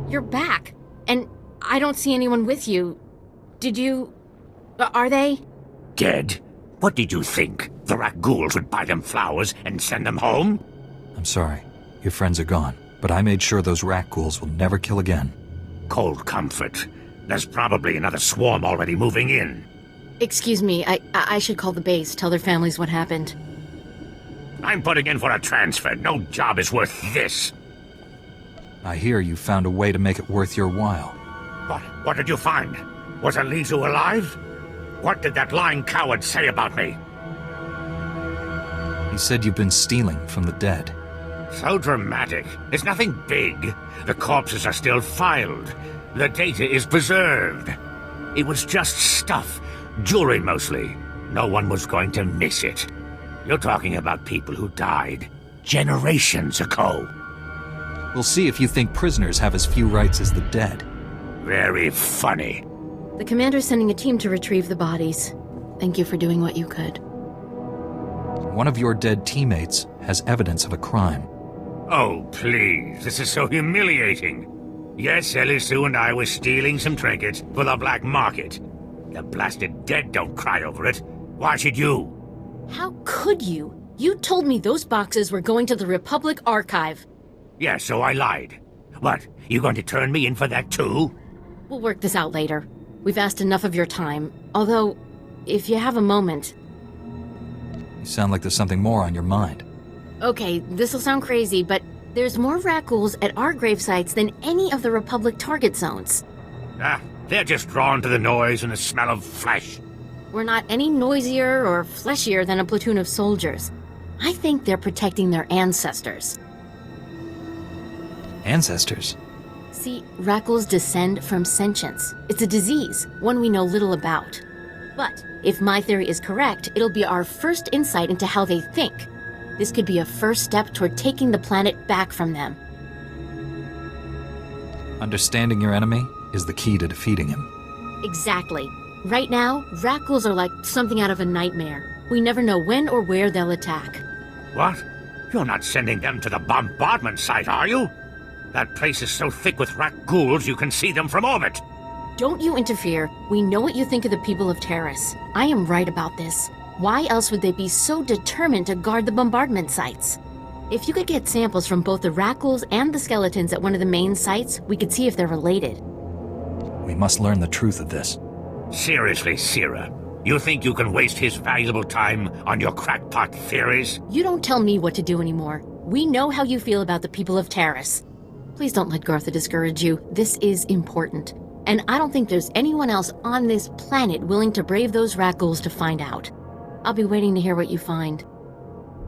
You're back, and I don't see anyone with you. Did you... Are they? Dead? What did you think? The rat ghouls would buy them flowers and send them home? I'm sorry. Your friends are gone, but I made sure those rat ghouls will never kill again. Cold comfort. There's probably another swarm already moving in. Excuse me, I should call the base, tell their families what happened. I'm putting in for a transfer. No job is worth this. I hear you found a way to make it worth your while. What did you find? Was Elizu alive? What did that lying coward say about me? He said you've been stealing from the dead. So dramatic. It's nothing big. The corpses are still filed. The data is preserved. It was just stuff. Jewelry mostly. No one was going to miss it. You're talking about people who died generations ago. We'll see if you think prisoners have as few rights as the dead. Very funny. The commander's sending a team to retrieve the bodies. Thank you for doing what you could. One of your dead teammates has evidence of a crime. Oh, please. This is so humiliating. Yes, Elizu and I were stealing some trinkets for the black market. The blasted dead don't cry over it. Why should you? How could you? You told me those boxes were going to the Republic Archive. Yeah, so I lied. What, you going to turn me in for that too? We'll work this out later. We've asked enough of your time. Although, if you have a moment... You sound like there's something more on your mind. Okay, this'll sound crazy, but there's more rat ghouls at our grave sites than any of the Republic target zones. They're just drawn to the noise and the smell of flesh. We're not any noisier or fleshier than a platoon of soldiers. I think they're protecting their ancestors. Ancestors? See, rat ghouls descend from sentience. It's a disease, one we know little about. But if my theory is correct, it'll be our first insight into how they think. This could be a first step toward taking the planet back from them. Understanding your enemy is the key to defeating him. Exactly. Right now, rat ghouls are like something out of a nightmare. We never know when or where they'll attack. What? You're not sending them to the bombardment site, are you? That place is so thick with rat ghouls you can see them from orbit. Don't you interfere. We know what you think of the people of Taris. I am right about this. Why else would they be so determined to guard the bombardment sites? If you could get samples from both the rat ghouls and the skeletons at one of the main sites, we could see if they're related. We must learn the truth of this. Seriously, Sierra, you think you can waste his valuable time on your crackpot theories? You don't tell me what to do anymore. We know how you feel about the people of Taris. Please don't let Gartha discourage you. This is important. And I don't think there's anyone else on this planet willing to brave those rat ghouls to find out. I'll be waiting to hear what you find.